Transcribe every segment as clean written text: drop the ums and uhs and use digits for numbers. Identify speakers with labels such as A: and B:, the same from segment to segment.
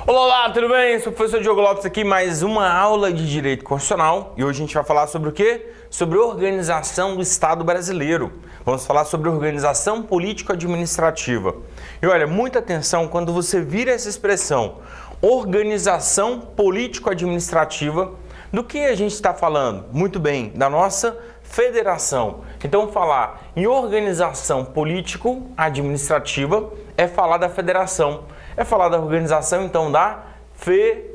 A: Olá, olá, tudo bem? Sou o professor Diogo Lopes aqui, mais uma aula de Direito Constitucional. E hoje a gente vai falar sobre o quê? Sobre organização do Estado brasileiro. Vamos falar sobre organização político-administrativa. E olha, muita atenção quando você vira essa expressão, organização político-administrativa, do que a gente está falando? Muito bem, da nossa federação. Então, falar em organização político-administrativa é falar da federação. É falar da organização, então, da federação.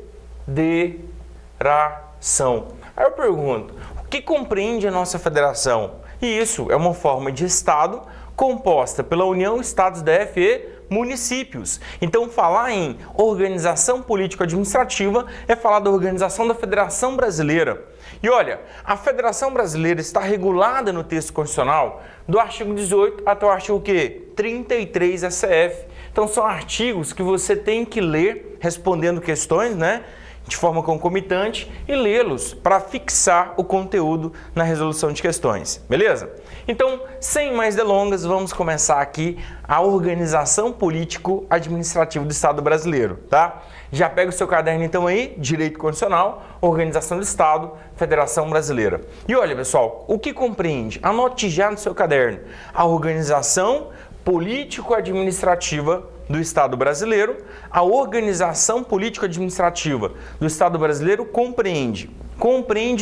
A: Aí eu pergunto, o que compreende a nossa federação? E isso é uma forma de Estado composta pela União, Estados, DF e municípios. Então, falar em organização político-administrativa é falar da organização da Federação Brasileira. E olha, a Federação Brasileira está regulada no texto constitucional do artigo 18 até o artigo quê? 33 SF. Então, são artigos que você tem que ler respondendo questões, né, de forma concomitante e lê-los para fixar o conteúdo na resolução de questões, beleza? Então, sem mais delongas, vamos começar aqui a organização político-administrativa do Estado brasileiro, tá? Já pega o seu caderno então aí, Direito Constitucional, Organização do Estado, Federação Brasileira. E olha, pessoal, o que compreende? Anote já no seu caderno a organização político-administrativa do Estado brasileiro. A organização político-administrativa do Estado brasileiro compreende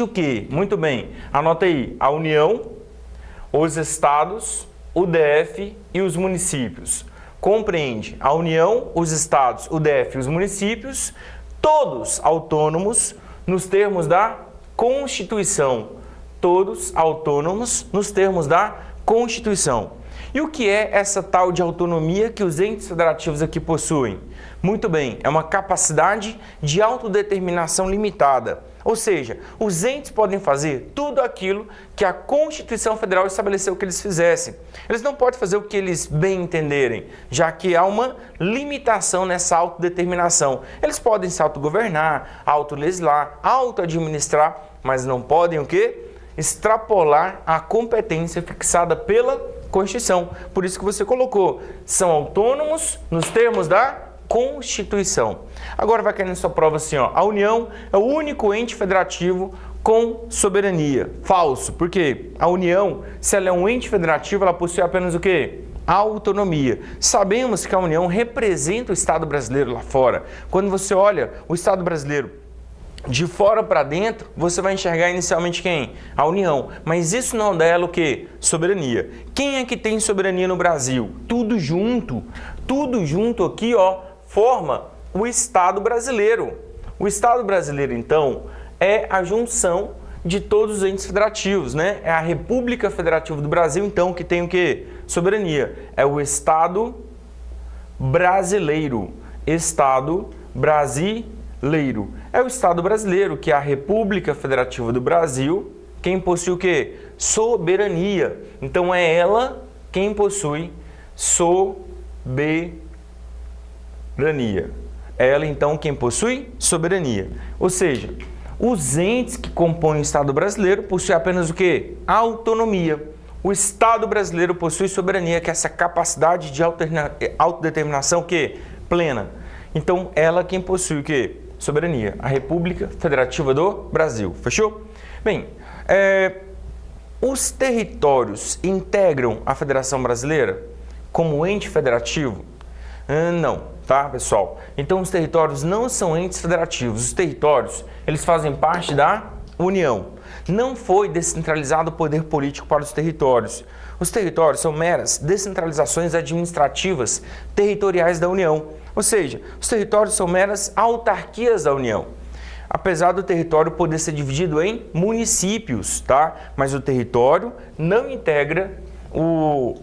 A: o quê? Muito bem, anota aí, a União, os estados, o DF e os municípios. Compreende a União, os estados, o DF e os municípios, todos autônomos nos termos da Constituição. Todos autônomos nos termos da Constituição. E o que é essa tal de autonomia que os entes federativos aqui possuem? Muito bem, é uma capacidade de autodeterminação limitada. Ou seja, os entes podem fazer tudo aquilo que a Constituição Federal estabeleceu que eles fizessem. Eles não podem fazer o que eles bem entenderem, já que há uma limitação nessa autodeterminação. Eles podem se autogovernar, autolegislar, autoadministrar, mas não podem o quê? Extrapolar a competência fixada pela Constituição. Por isso que você colocou, são autônomos nos termos da Constituição. Agora vai cair na sua prova assim, ó, a União é o único ente federativo com soberania. Falso, porque a União, se ela é um ente federativo, ela possui apenas o quê? Autonomia. Sabemos que a União representa o Estado brasileiro lá fora. Quando você olha o Estado brasileiro de fora para dentro, você vai enxergar inicialmente quem? A União. Mas isso não dá ela o quê? Soberania. Quem é que tem soberania no Brasil? Tudo junto aqui, ó, forma o Estado brasileiro. O Estado brasileiro, então, é a junção de todos os entes federativos, né? É a República Federativa do Brasil, então, que tem o quê? Soberania. É o Estado brasileiro. Estado brasileiro. É o Estado brasileiro, que é a República Federativa do Brasil, quem possui o quê? Soberania. Então é ela quem possui soberania. É ela então quem possui soberania. Ou seja, os entes que compõem o Estado brasileiro possuem apenas o quê? Autonomia. O Estado brasileiro possui soberania, que é essa capacidade de autodeterminação que plena. Então ela quem possui o quê? Soberania, a República Federativa do Brasil. Fechou? Bem, os territórios integram a Federação Brasileira como ente federativo? Não, tá, pessoal? Então, os territórios não são entes federativos. Os territórios, eles fazem parte da União. Não foi descentralizado o poder político para os territórios. Os territórios são meras descentralizações administrativas territoriais da União. Ou seja, os territórios são meras autarquias da União. Apesar do território poder ser dividido em municípios, tá? Mas o território não integra o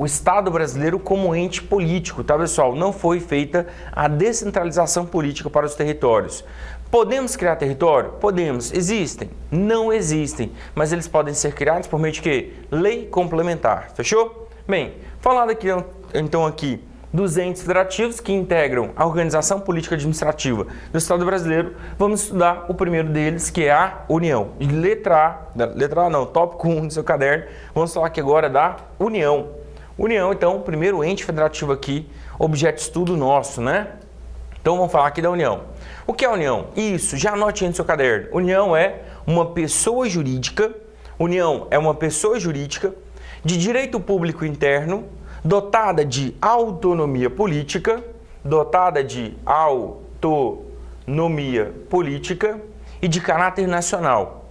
A: Estado brasileiro como ente político, tá, pessoal? Não foi feita a descentralização política para os territórios. Podemos criar território? Podemos. Existem? Não existem. Mas eles podem ser criados por meio de quê? Lei complementar. Fechou? Bem, falando aqui, então aqui dos entes federativos que integram a organização política administrativa do Estado brasileiro, vamos estudar o primeiro deles, que é a União. Letra A não, tópico 1 do seu caderno, vamos falar aqui agora da União. União, então, o primeiro ente federativo aqui, objeto de estudo nosso, né? Então vamos falar aqui da União. O que é a União? Isso, já anote aí no seu caderno. União é uma pessoa jurídica, União é uma pessoa jurídica de direito público interno, dotada de autonomia política, e de caráter nacional.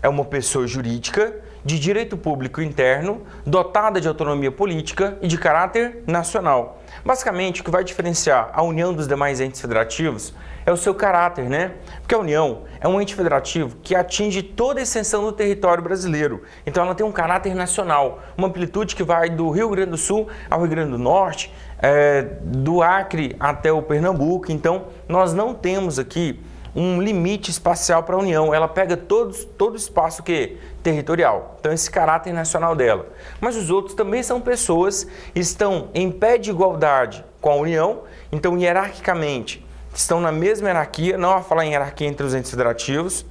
A: É uma pessoa jurídica de direito público interno, dotada de autonomia política e de caráter nacional. Basicamente, o que vai diferenciar a União dos demais entes federativos é o seu caráter, né? Porque a União é um ente federativo que atinge toda a extensão do território brasileiro. Então ela tem um caráter nacional, uma amplitude que vai do Rio Grande do Sul ao Rio Grande do Norte, do Acre até o Pernambuco. Então nós não temos aqui um limite espacial para a União, ela pega todo o espaço territorial, então esse caráter nacional dela. Mas os outros também são pessoas, estão em pé de igualdade com a União, então hierarquicamente estão na mesma hierarquia, não a falar em hierarquia entre os entes federativos.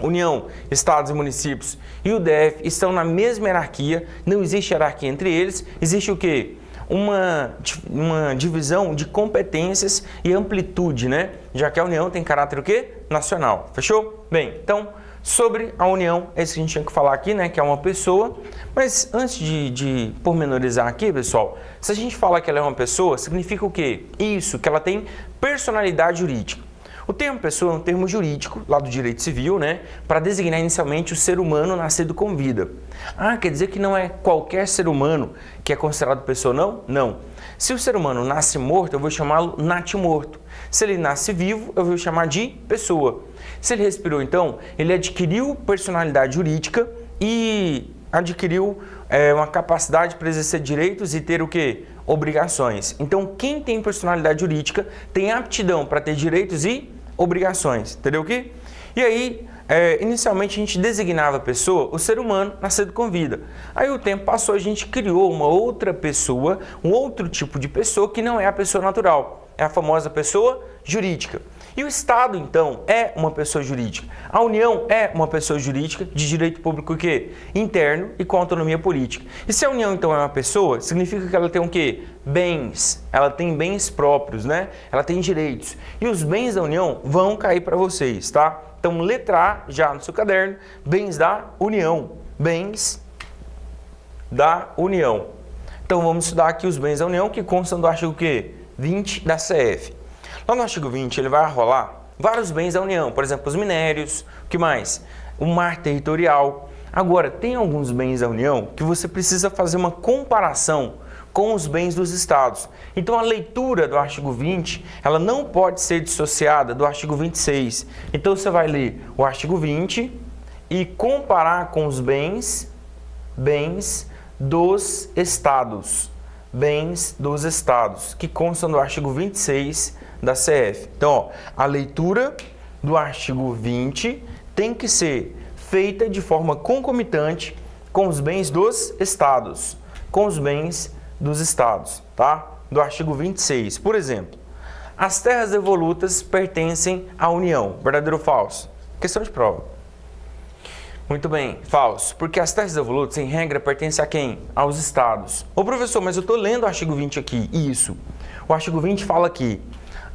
A: União, estados e municípios e o DF estão na mesma hierarquia, não existe hierarquia entre eles, existe o quê? Uma divisão de competências e amplitude, né? Já que a União tem caráter o quê? Nacional. Fechou? Bem, então, sobre a União, é isso que a gente tinha que falar aqui, né? Que é uma pessoa. Mas antes de pormenorizar aqui, pessoal, se a gente fala que ela é uma pessoa, significa o quê? Isso, que ela tem personalidade jurídica. O termo pessoa é um termo jurídico, lá do direito civil, né, para designar inicialmente o ser humano nascido com vida. Ah, quer dizer que não é qualquer ser humano que é considerado pessoa, não? Não. Se o ser humano nasce morto, eu vou chamá-lo natimorto. Se ele nasce vivo, eu vou chamar de pessoa. Se ele respirou, então, ele adquiriu personalidade jurídica e adquiriu uma capacidade para exercer direitos e ter o quê? Obrigações. Então, quem tem personalidade jurídica tem aptidão para ter direitos e obrigações. Entendeu o quê? E aí, inicialmente a gente designava a pessoa, o ser humano nascido com vida. Aí o tempo passou, a gente criou uma outra pessoa, um outro tipo de pessoa que não é a pessoa natural. É a famosa pessoa jurídica. E o Estado, então, é uma pessoa jurídica. A União é uma pessoa jurídica de direito público o quê? Interno e com autonomia política. E se a União, então, é uma pessoa, significa que ela tem o quê? Bens. Ela tem bens próprios, né? Ela tem direitos. E os bens da União vão cair para vocês, tá? Então, letra A, já no seu caderno, bens da União. Bens da União. Então, vamos estudar aqui os bens da União, que constam do artigo o quê? 20 da CF. Lá no artigo 20, ele vai arrolar vários bens da União, por exemplo, os minérios, o que mais? O mar territorial. Agora, tem alguns bens da União que você precisa fazer uma comparação com os bens dos estados. Então, a leitura do artigo 20, ela não pode ser dissociada do artigo 26. Então, você vai ler o artigo 20 e comparar com os bens dos estados. Bens dos estados, que constam do artigo 26 da CF. Então, ó, a leitura do artigo 20 tem que ser feita de forma concomitante com os bens dos estados. Com os bens dos estados, tá? Do artigo 26. Por exemplo, as terras devolutas pertencem à União. Verdadeiro ou falso? Questão de prova. Muito bem, falso. Porque as terras devolutas, em regra, pertencem a quem? Aos estados. Ô professor, mas eu estou lendo o artigo 20 aqui. Isso. O artigo 20 fala que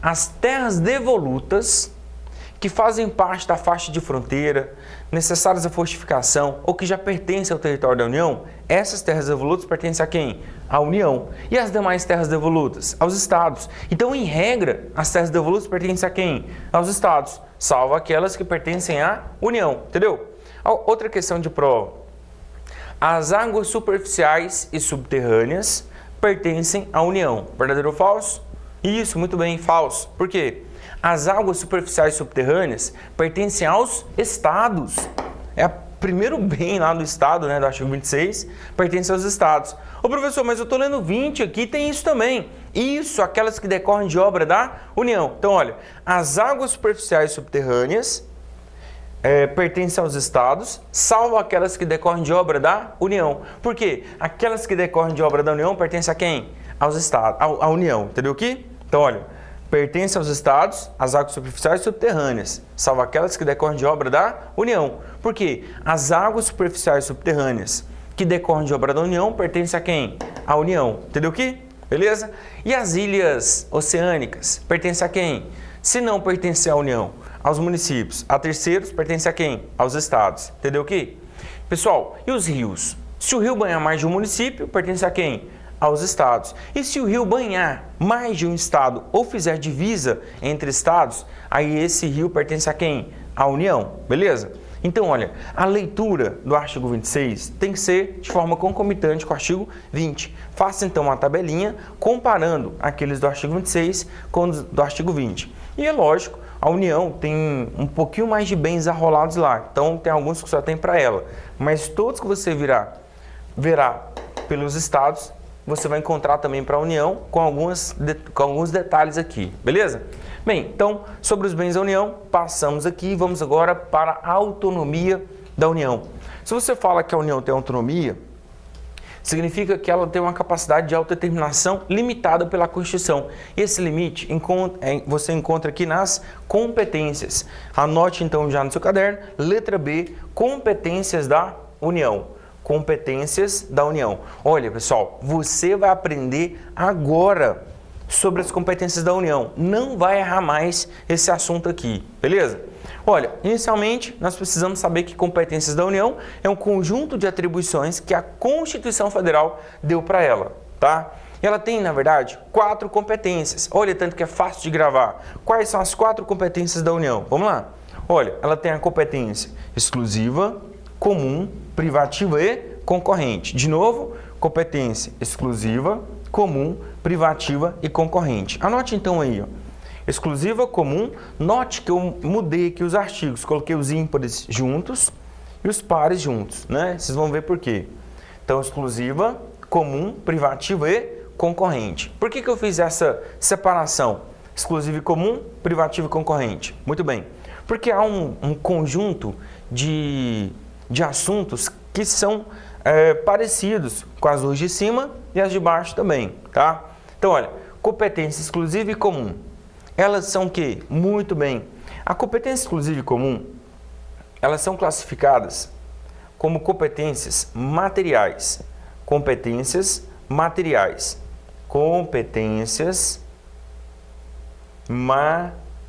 A: as terras devolutas que fazem parte da faixa de fronteira, necessárias à fortificação ou que já pertencem ao território da União, essas terras devolutas pertencem a quem? À União. E as demais terras devolutas? Aos estados. Então, em regra, as terras devolutas pertencem a quem? Aos estados, salvo aquelas que pertencem à União. Entendeu? Outra questão de prova. As águas superficiais e subterrâneas pertencem à União. Verdadeiro ou falso? Isso, muito bem, falso. Por quê? As águas superficiais e subterrâneas pertencem aos estados. É o primeiro bem lá do estado, né, do artigo 26, pertence aos estados. Ô professor, mas eu estou lendo 20 aqui, tem isso também. Isso, aquelas que decorrem de obra da União. Então, olha, as águas superficiais e subterrâneas pertencem aos estados, salvo aquelas que decorrem de obra da União. Por quê? Aquelas que decorrem de obra da União pertencem a quem? Aos estados, à União. Entendeu aqui? Então, olha, pertence aos estados, as águas superficiais e subterrâneas, salvo aquelas que decorrem de obra da União. Por quê? As águas superficiais e subterrâneas que decorrem de obra da União pertencem a quem? À União. Entendeu aqui? Beleza? E as ilhas oceânicas pertencem a quem? Se não pertencer à União, aos municípios. A terceiros, pertence a quem? Aos estados. Entendeu aqui? Pessoal, e os rios? Se o rio banhar mais de um município, pertence a quem? Aos estados. E se o rio banhar mais de um estado ou fizer divisa entre estados, aí esse rio pertence a quem? À União. Beleza? Então, olha, a leitura do artigo 26 tem que ser de forma concomitante com o artigo 20. Faça, então, uma tabelinha comparando aqueles do artigo 26 com os do artigo 20. E é lógico, a União tem um pouquinho mais de bens arrolados lá. Então, tem alguns que só tem para ela. Mas todos que você verá pelos estados, você vai encontrar também para a União com alguns detalhes aqui. Beleza? Bem, então, sobre os bens da União, passamos aqui e vamos agora para a autonomia da União. Se você fala que a União tem autonomia, significa que ela tem uma capacidade de autodeterminação limitada pela Constituição. Esse limite você encontra aqui nas competências. Anote então já no seu caderno, letra B, competências da União. Competências da União. Olha, pessoal, você vai aprender agora sobre as competências da União. Não vai errar mais esse assunto aqui, beleza? Olha, inicialmente, nós precisamos saber que competências da União é um conjunto de atribuições que a Constituição Federal deu para ela, tá? Ela tem, na verdade, 4 competências. Olha, tanto que é fácil de gravar. Quais são as 4 competências da União? Vamos lá. Olha, ela tem a competência exclusiva, comum, privativa e concorrente. De novo, competência exclusiva, comum, privativa e concorrente. Anote então aí, ó. Exclusiva, comum. Note que eu mudei aqui os artigos, coloquei os ímpares juntos e os pares juntos, né? Vocês vão ver por quê. Então, exclusiva, comum, privativa e concorrente. Por que eu fiz essa separação? Exclusiva e comum, privativa e concorrente. Muito bem. Porque há um conjunto de assuntos que são parecidos com as duas de cima e as de baixo também, tá? Então, olha, competência exclusiva e comum. Elas são o quê? Muito bem. A competência exclusiva e comum, elas são classificadas como competências materiais. Competências materiais. Competências materiais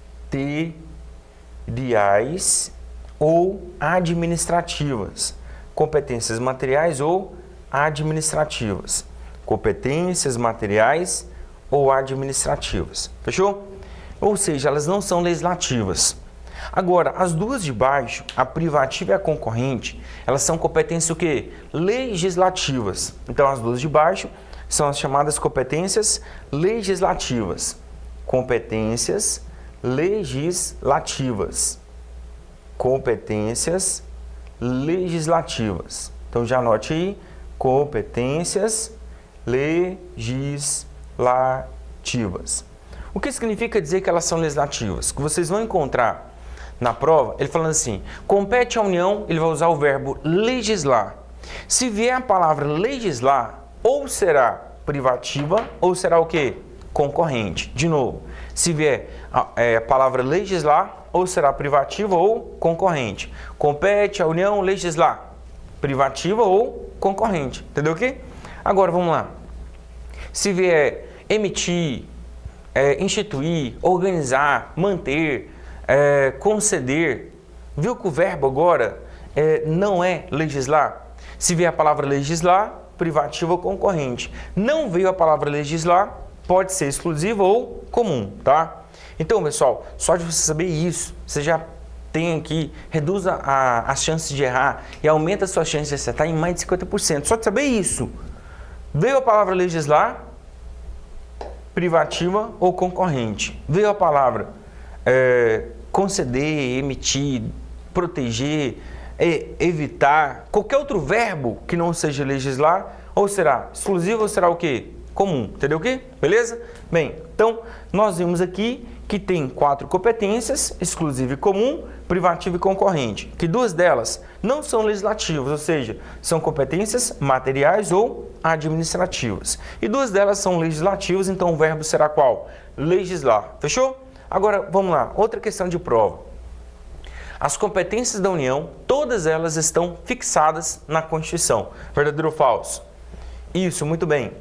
A: ou administrativas. Competências materiais ou administrativas. Competências materiais ou administrativas. Fechou? Ou seja, elas não são legislativas. Agora, as duas de baixo, a privativa e a concorrente, elas são competências o quê? Legislativas. Então, as duas de baixo são as chamadas competências legislativas. Competências legislativas. Competências legislativas. Então, já anote aí, competências legislativas. O que significa dizer que elas são legislativas? Que vocês vão encontrar na prova, ele falando assim, compete à União, ele vai usar o verbo legislar. Se vier a palavra legislar, ou será privativa, ou será o quê? Concorrente. De novo, se vier a palavra legislar, ou será privativa ou concorrente. Compete à União legislar, privativa ou concorrente. Entendeu aqui? Agora, vamos lá. Se vier emitir, instituir, organizar, manter, conceder, viu que o verbo agora não é legislar? Se vier a palavra legislar, privativa ou concorrente. Não veio a palavra legislar, pode ser exclusiva ou comum, tá? Então, pessoal, só de você saber isso, você já tem aqui, reduz as chances de errar e aumenta a sua chance de acertar em mais de 50%. Só de saber isso. Veio a palavra legislar, privativa ou concorrente. Veio a palavra conceder, emitir, proteger, evitar, qualquer outro verbo que não seja legislar, ou será exclusivo ou será o quê? Comum. Entendeu o quê? Beleza? Bem, então, nós vimos aqui que tem 4 competências, exclusiva e comum, privativa e concorrente, que 2 delas não são legislativas, ou seja, são competências materiais ou administrativas. E 2 delas são legislativas, então o verbo será qual? Legislar. Fechou? Agora, vamos lá. Outra questão de prova. As competências da União, todas elas estão fixadas na Constituição. Verdadeiro ou falso? Isso, muito bem.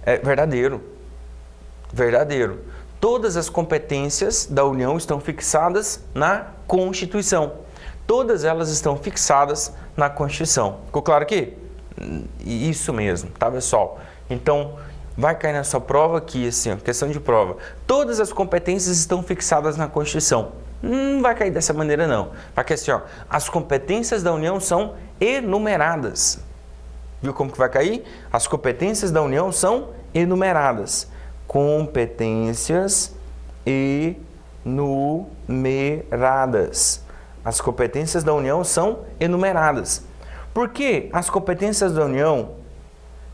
A: É verdadeiro. Verdadeiro. Todas as competências da União estão fixadas na Constituição. Todas elas estão fixadas na Constituição. Ficou claro aqui? Isso mesmo, tá, pessoal? Então, vai cair na sua prova aqui, assim, ó, questão de prova. Todas as competências estão fixadas na Constituição. Não vai cair dessa maneira, não. Vai cair assim, ó, as competências da União são enumeradas. Viu como que vai cair? As competências da União são enumeradas. Competências enumeradas. As competências da União são enumeradas. Por que as competências da União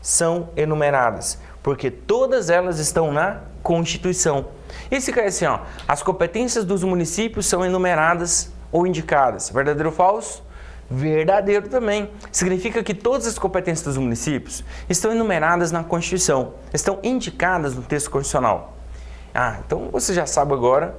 A: são enumeradas? Porque todas elas estão na Constituição. E se cair assim, ó, as competências dos municípios são enumeradas ou indicadas. Verdadeiro ou falso? Verdadeiro também. Significa que todas as competências dos municípios estão enumeradas na Constituição, estão indicadas no texto constitucional. Então você já sabe agora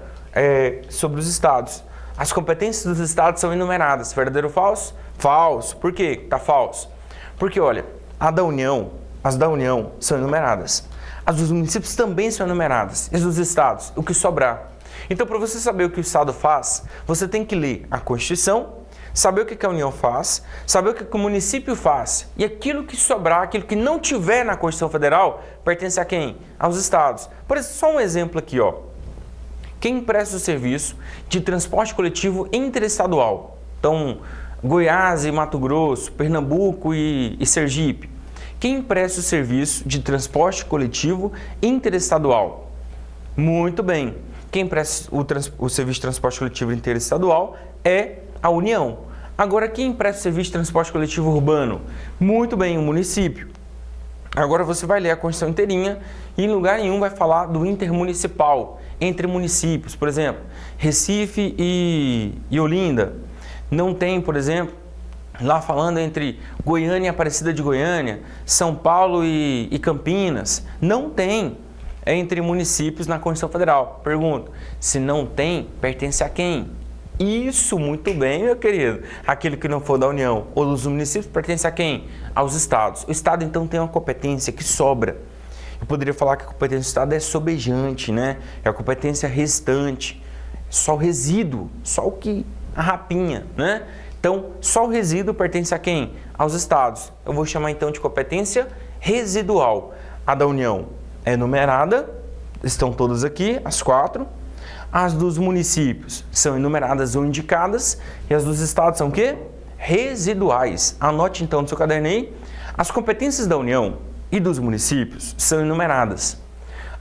A: sobre os estados. As competências dos estados são enumeradas. Verdadeiro ou falso? Falso. Por quê? Tá falso. Porque, olha, as da União são enumeradas. As dos municípios também são enumeradas. E as dos estados, o que sobrar. Então, para você saber o que o estado faz, você tem que ler a Constituição, saber o que a União faz, saber o que o município faz. E aquilo que sobrar, aquilo que não tiver na Constituição Federal, pertence a quem? Aos estados. Por exemplo, só um exemplo aqui, ó. Quem presta o serviço de transporte coletivo interestadual? Então, Goiás e Mato Grosso, Pernambuco e Sergipe. Quem presta o serviço de transporte coletivo interestadual? Muito bem. Quem presta o serviço de transporte coletivo interestadual é a União. Agora, quem presta o serviço de transporte coletivo urbano? Muito bem, o município. Agora você vai ler a Constituição inteirinha e em lugar nenhum vai falar do intermunicipal, entre municípios. Por exemplo, Recife e Olinda. Não tem, por exemplo, lá falando entre Goiânia e Aparecida de Goiânia, São Paulo e Campinas. Não tem entre municípios na Constituição Federal. Pergunto, se não tem, pertence a quem? Isso, muito bem, meu querido. Aquele que não for da União ou dos municípios pertence a quem? Aos estados. O estado, então, tem uma competência que sobra. Eu poderia falar que a competência do estado é sobejante, né? É a competência restante. Só o resíduo, só o que a rapinha, né? Então, só o resíduo pertence a quem? Aos estados. Eu vou chamar, então, de competência residual. A da União é enumerada, estão todas aqui, as 4. As dos municípios são enumeradas ou indicadas e as dos estados são o quê? Residuais. Anote então no seu caderno aí. As competências da União e dos municípios são enumeradas.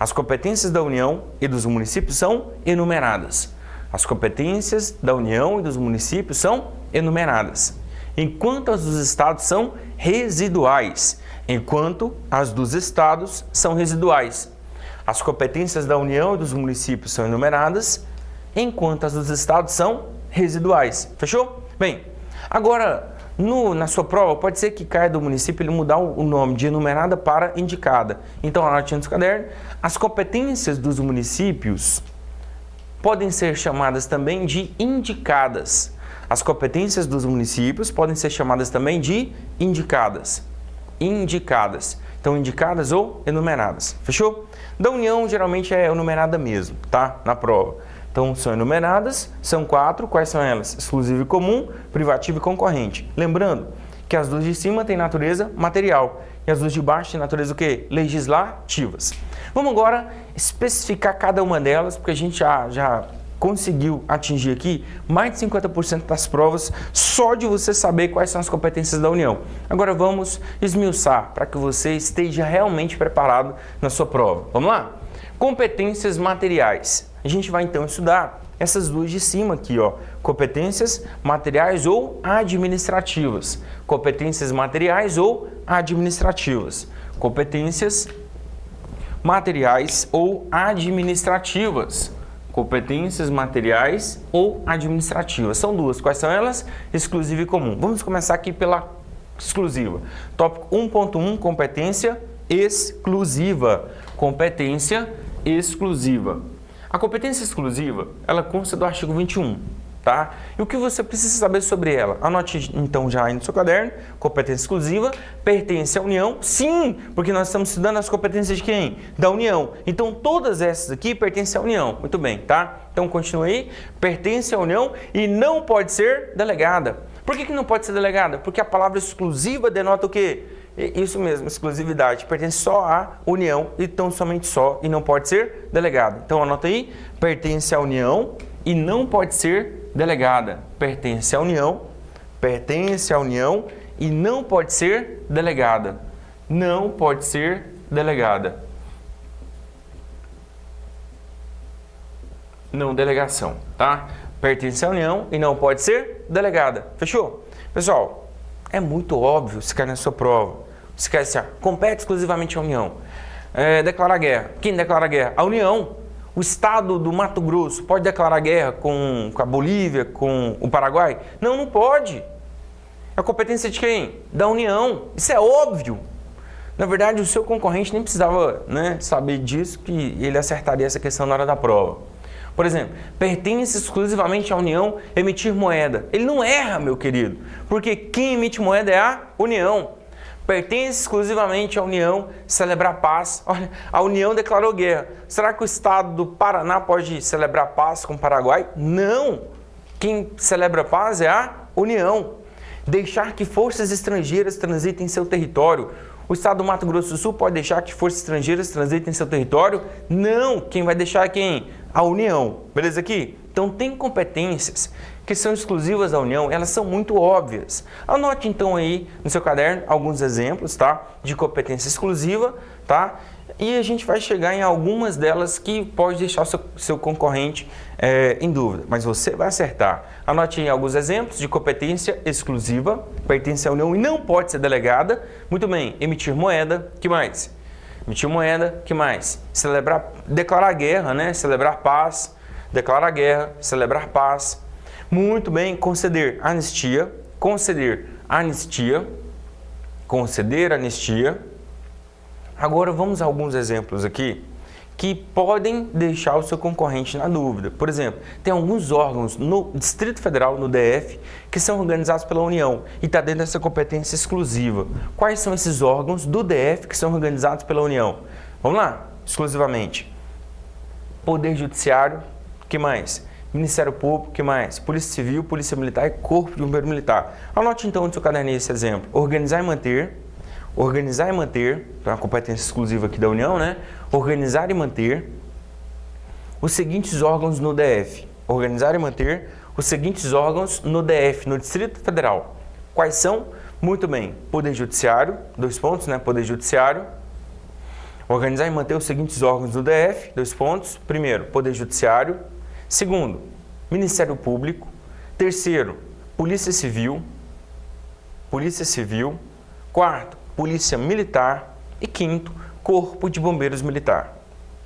A: As competências da União e dos municípios são enumeradas. As competências da União e dos municípios são enumeradas. Enquanto as dos estados são residuais. Enquanto as dos estados são residuais. As competências da União e dos municípios são enumeradas, enquanto as dos estados são residuais. Fechou? Bem, agora, na sua prova, pode ser que caia do município ele mudar o nome de enumerada para indicada. Então, anote no seu caderno, as competências dos municípios podem ser chamadas também de indicadas. As competências dos municípios podem ser chamadas também de indicadas. Indicadas. Então, indicadas ou enumeradas. Fechou? Da União, geralmente é enumerada mesmo, tá? Na prova. Então, são enumeradas, são 4. Quais são elas? Exclusivo e comum, privativo e concorrente. Lembrando que as duas de cima têm natureza material e as duas de baixo têm natureza o quê? Legislativas. Vamos agora especificar cada uma delas, porque a gente já conseguiu atingir aqui mais de 50% das provas só de você saber quais são as competências da União. Agora vamos esmiuçar para que você esteja realmente preparado na sua prova. Vamos lá? Competências materiais. A gente vai então estudar essas duas de cima aqui, ó. Competências materiais ou administrativas. Competências materiais ou administrativas. Competências materiais ou administrativas. Competências materiais ou administrativas. São duas. Quais são elas? Exclusiva e comum. Vamos começar aqui pela exclusiva. Tópico 1.1, competência exclusiva. Competência exclusiva. A competência exclusiva, ela consta do artigo 21. tá? E o que você precisa saber sobre ela? Anote então já aí no seu caderno, competência exclusiva, pertence à União, sim, porque nós estamos estudando as competências de quem? Da União. Então todas essas aqui pertencem à União, muito bem, tá? Então continue aí, pertence à União e não pode ser delegada. Por que não pode ser delegada? Porque a palavra exclusiva denota o quê? Isso mesmo, exclusividade, pertence só à União e tão somente só e não pode ser delegada. Então anota aí, pertence à União e não pode ser delegada. Pertence à União e não pode ser delegada. Não pode ser delegada. Não delegação, tá? Pertence à União e não pode ser delegada. Fechou? Pessoal, é muito óbvio se cai na sua prova. Se cai assim, compete exclusivamente à União. Declarar guerra. Quem declara guerra? A União. O estado do Mato Grosso pode declarar guerra com a Bolívia, com o Paraguai? Não, não pode. É a competência de quem? Da União. Isso é óbvio. Na verdade, o seu concorrente nem precisava, né, saber disso, que ele acertaria essa questão na hora da prova. Por exemplo, pertence exclusivamente à União emitir moeda. Ele não erra, meu querido, porque quem emite moeda é a União. Pertence exclusivamente à União celebrar paz. Olha, a União declarou guerra. Será que o estado do Paraná pode celebrar paz com o Paraguai? Não! Quem celebra paz é a União. Deixar que forças estrangeiras transitem em seu território. O estado do Mato Grosso do Sul pode deixar que forças estrangeiras transitem em seu território? Não! Quem vai deixar é quem? A União. Beleza aqui? Então tem competências que são exclusivas da União, elas são muito óbvias. Anote então aí no seu caderno alguns exemplos, tá? De competência exclusiva, tá? E a gente vai chegar em algumas delas que pode deixar o seu concorrente em dúvida, mas você vai acertar. Anote aí alguns exemplos de competência exclusiva, pertence à União e não pode ser delegada. Muito bem, emitir moeda, que mais? Emitir moeda, que mais? Declarar guerra, né? Celebrar paz, declarar guerra, celebrar paz. Muito bem, conceder anistia. Agora vamos a alguns exemplos aqui que podem deixar o seu concorrente na dúvida. Por exemplo, tem alguns órgãos no Distrito Federal, no DF, que são organizados pela União e está dentro dessa competência exclusiva. Quais são esses órgãos do DF que são organizados pela União? Vamos lá, exclusivamente. Poder Judiciário, que mais? Ministério Público, que mais? Polícia Civil, Polícia Militar e Corpo de Bombeiro Militar. Anote então no seu caderninho esse exemplo. Organizar e manter, então é uma competência exclusiva aqui da União, né? Organizar e manter os seguintes órgãos no DF. Organizar e manter os seguintes órgãos no DF, no Distrito Federal. Quais são? Muito bem, Poder Judiciário, dois pontos, né? Poder Judiciário. Organizar e manter os seguintes órgãos no DF, dois pontos. Primeiro, Poder Judiciário. Segundo, Ministério Público. Terceiro, Polícia Civil. Quarto, Polícia Militar. E quinto, Corpo de Bombeiros Militar.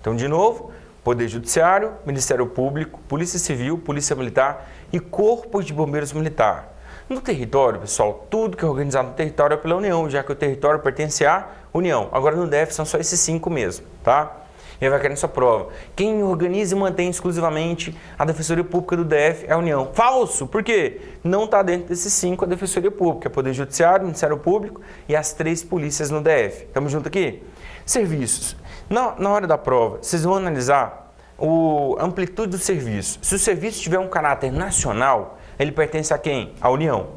A: Então, de novo, Poder Judiciário, Ministério Público, Polícia Civil, Polícia Militar e Corpo de Bombeiros Militar. No território, pessoal, tudo que é organizado no território é pela União, já que o território pertence à União. Agora, no DF, são só esses 5 mesmo, tá? E aí vai cair nessa prova. Quem organiza e mantém exclusivamente a Defensoria Pública do DF é a União. Falso! Por quê? Não está dentro desses 5 a Defensoria Pública. É Poder Judiciário, Ministério Público e as 3 polícias no DF. Estamos juntos aqui? Serviços. Na hora da prova, vocês vão analisar a amplitude do serviço. Se o serviço tiver um caráter nacional, ele pertence a quem? À União.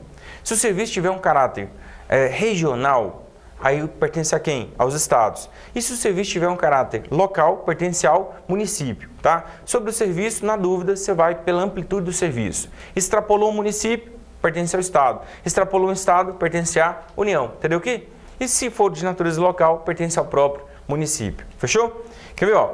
A: Se o serviço tiver um caráter regional, aí pertence a quem? Aos estados. E se o serviço tiver um caráter local, pertence ao município, tá? Sobre o serviço, na dúvida, você vai pela amplitude do serviço. Extrapolou o município, pertence ao estado. Extrapolou o estado, pertence à União. Entendeu o quê? E se for de natureza local, pertence ao próprio município. Fechou? Quer ver, ó?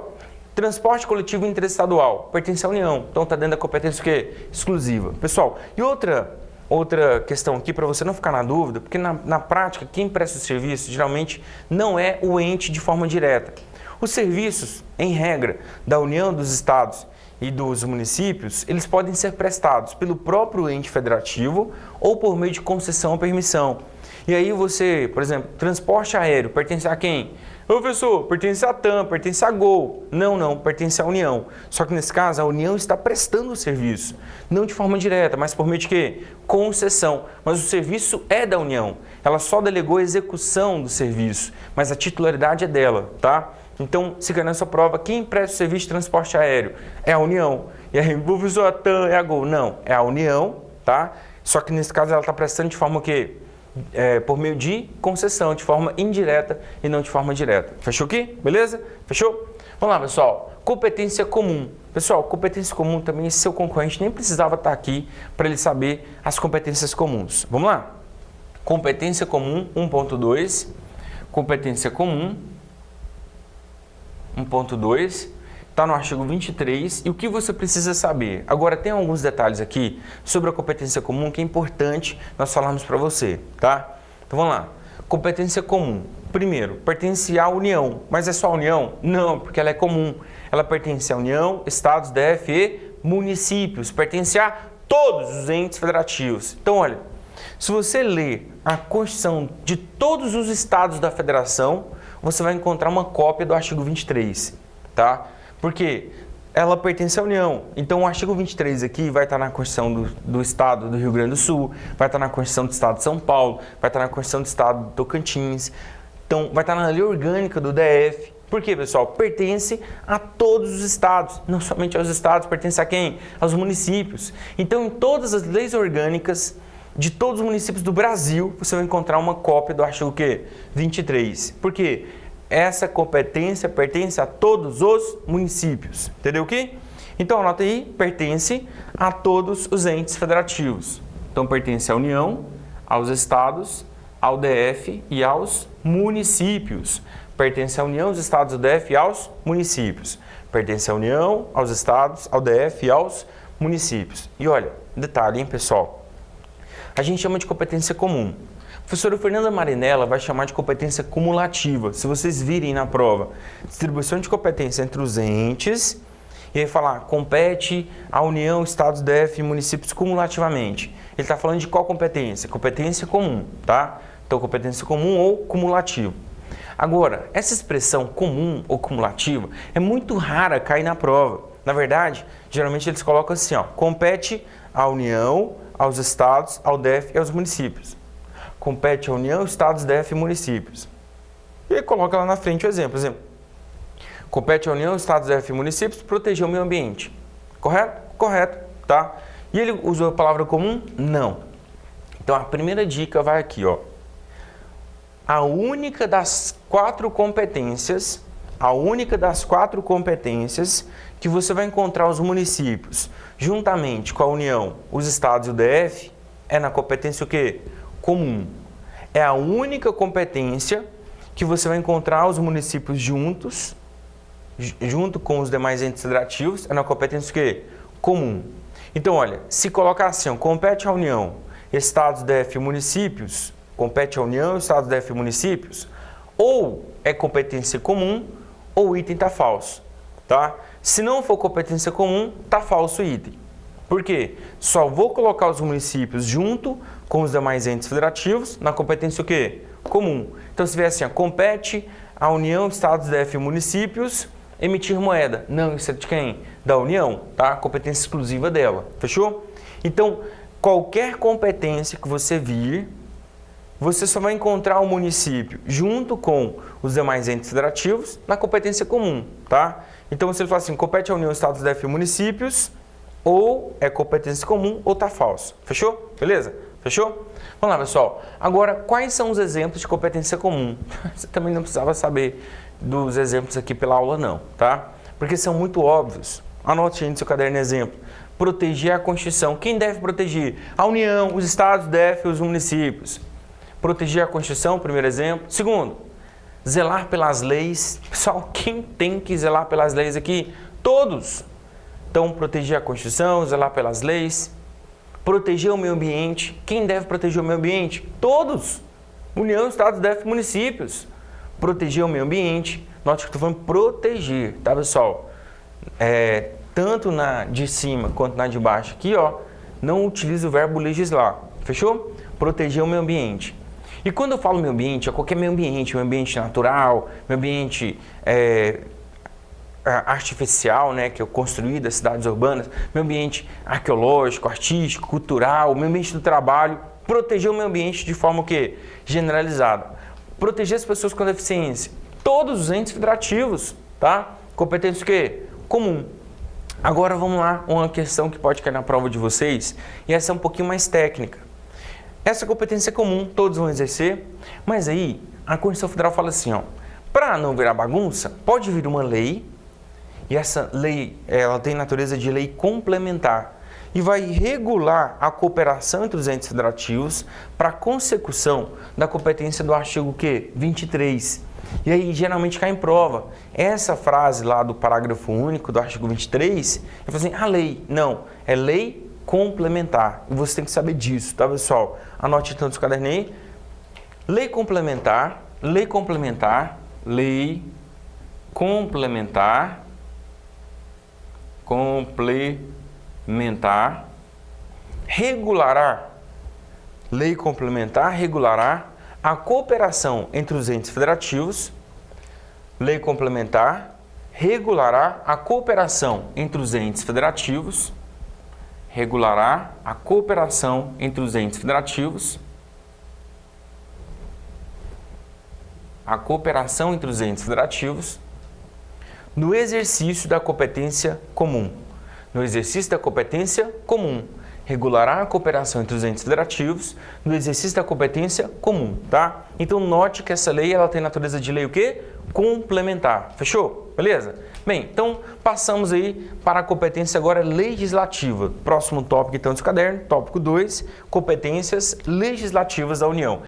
A: Transporte coletivo interestadual, pertence à União. Então tá dentro da competência o quê? Exclusiva. Pessoal, e outra questão aqui para você não ficar na dúvida, porque na prática quem presta o serviço geralmente não é o ente de forma direta. Os serviços, em regra, da União, dos estados e dos municípios, eles podem ser prestados pelo próprio ente federativo ou por meio de concessão ou permissão. E aí você, por exemplo, transporte aéreo, pertence a quem? Ô, professor, pertence à TAM, pertence à Gol. Não, pertence à União. Só que nesse caso, a União está prestando o serviço. Não de forma direta, mas por meio de quê? Concessão. Mas o serviço é da União. Ela só delegou a execução do serviço, mas a titularidade é dela, tá? Então, se cair nessa prova, quem presta o serviço de transporte aéreo? É a União. E aí, professor, a TAM é a Gol. Não, é a União, tá? Só que nesse caso ela está prestando de forma o quê? Por meio de concessão, de forma indireta e não de forma direta. Fechou aqui? Beleza? Fechou? Vamos lá, pessoal. Competência comum. Pessoal, competência comum também, seu concorrente nem precisava estar aqui para ele saber as competências comuns. Vamos lá? Competência comum 1.2. Competência comum 1.2. Está no artigo 23 e o que você precisa saber? Agora, tem alguns detalhes aqui sobre a competência comum que é importante nós falarmos para você, tá? Então, vamos lá. Competência comum. Primeiro, pertence à União. Mas é só a União? Não, porque ela é comum. Ela pertence à União, Estados, DF e municípios. Pertence a todos os entes federativos. Então, olha, se você ler a Constituição de todos os estados da federação, você vai encontrar uma cópia do artigo 23, tá? Porque ela pertence à União. Então, o artigo 23 aqui vai estar na Constituição do Estado do Rio Grande do Sul, vai estar na Constituição do Estado de São Paulo, vai estar na Constituição do Estado do Tocantins. Então, vai estar na lei orgânica do DF. Por quê, pessoal? Pertence a todos os estados, não somente aos estados, pertence a quem? Aos municípios. Então, em todas as leis orgânicas de todos os municípios do Brasil, você vai encontrar uma cópia do artigo quê? 23. Por quê? Essa competência pertence a todos os municípios. Entendeu o quê? Então, anota aí, pertence a todos os entes federativos. Então, pertence à União, aos estados, ao DF e aos municípios. Pertence à União, aos estados, ao DF e aos municípios. Pertence à União, aos estados, ao DF e aos municípios. E olha, detalhe, hein, pessoal? A gente chama de competência comum. A professora Fernanda Marinella vai chamar de competência cumulativa. Se vocês virem na prova, distribuição de competência entre os entes, e aí falar, compete a União, Estados, DF e municípios cumulativamente. Ele está falando de qual competência? Competência comum, tá? Então, competência comum ou cumulativo. Agora, essa expressão comum ou cumulativa é muito rara cair na prova. Na verdade, geralmente eles colocam assim, ó, compete à União, aos Estados, ao DF e aos municípios. Compete à União, Estados, DF e municípios. E aí coloca lá na frente o exemplo. Compete à União, Estados, DF e municípios proteger o meio ambiente. Correto? Correto, tá? E ele usou a palavra comum? Não. Então a primeira dica vai aqui, ó. A única das quatro competências que você vai encontrar os municípios, juntamente com a União, os estados e o DF, é na competência o quê? Comum. É a única competência que você vai encontrar os municípios juntos, junto com os demais entes federativos, é na competência o quê? Comum. Então, olha, se colocar assim, ó, compete à União, estados, DF e municípios, compete à União, estados, DF e municípios, ou é competência comum, ou o item está falso, tá? Se não for competência comum, está falso o item. Por quê? Só vou colocar os municípios junto com os demais entes federativos na competência o quê? Comum. Então, se vier assim, ó, compete à União, Estados, DF e municípios emitir moeda. Não, isso é de quem? Da União, tá? Competência exclusiva dela. Fechou? Então, qualquer competência que você vir, você só vai encontrar o município junto com os demais entes federativos na competência comum, tá? Então, se ele fala assim, compete à União, Estados, DF e municípios, ou é competência comum ou tá falso. Fechou? Beleza? Fechou? Vamos lá, pessoal. Agora, quais são os exemplos de competência comum? Você também não precisava saber dos exemplos aqui pela aula, não, tá? Porque são muito óbvios. Anote aí no seu caderno exemplo. Proteger a Constituição. Quem deve proteger? A União, os estados, DF e os municípios. Proteger a Constituição, primeiro exemplo. Segundo, zelar pelas leis. Pessoal, quem tem que zelar pelas leis aqui? Todos. Então, proteger a Constituição, zelar pelas leis. Proteger o meio ambiente. Quem deve proteger o meio ambiente? Todos. União, estados, DF e municípios. Proteger o meio ambiente. Note que eu estou falando proteger, tá, pessoal? tanto na de cima quanto na de baixo aqui, ó, não utiliza o verbo legislar. Fechou? Proteger o meio ambiente. E quando eu falo meio ambiente, é qualquer meio ambiente natural, meio ambiente artificial, né, que é construído das cidades urbanas, meio ambiente arqueológico, artístico, cultural, meio ambiente do trabalho, proteger o meio ambiente de forma o quê? Generalizada. Proteger as pessoas com deficiência. Todos os entes federativos, tá? Competência o quê? Comum. Agora vamos lá, uma questão que pode cair na prova de vocês, e essa é um pouquinho mais técnica. Essa competência é comum, todos vão exercer, mas aí a Constituição Federal fala assim, ó, para não virar bagunça, pode vir uma lei, e essa lei, ela tem natureza de lei complementar, e vai regular a cooperação entre os entes federativos para a consecução da competência do artigo quê? 23. E aí geralmente cai em prova. Essa frase lá do parágrafo único do artigo 23, é assim, a lei. Não, é lei complementar. E você tem que saber disso, tá, pessoal? Anote então nos cadernos aí. Lei complementar, lei complementar, lei complementar, regulará, lei complementar regulará a cooperação entre os entes federativos, lei complementar regulará a cooperação entre os entes federativos, regulará a cooperação entre os entes federativos, a cooperação entre os entes federativos, no exercício da competência comum. No exercício da competência comum. Regulará a cooperação entre os entes federativos no exercício da competência comum, tá? Então, note que essa lei, ela tem natureza de lei o quê? Complementar. Fechou? Beleza? Bem, então, passamos aí para a competência agora legislativa. Próximo tópico, então, do caderno, tópico 2, competências legislativas da União.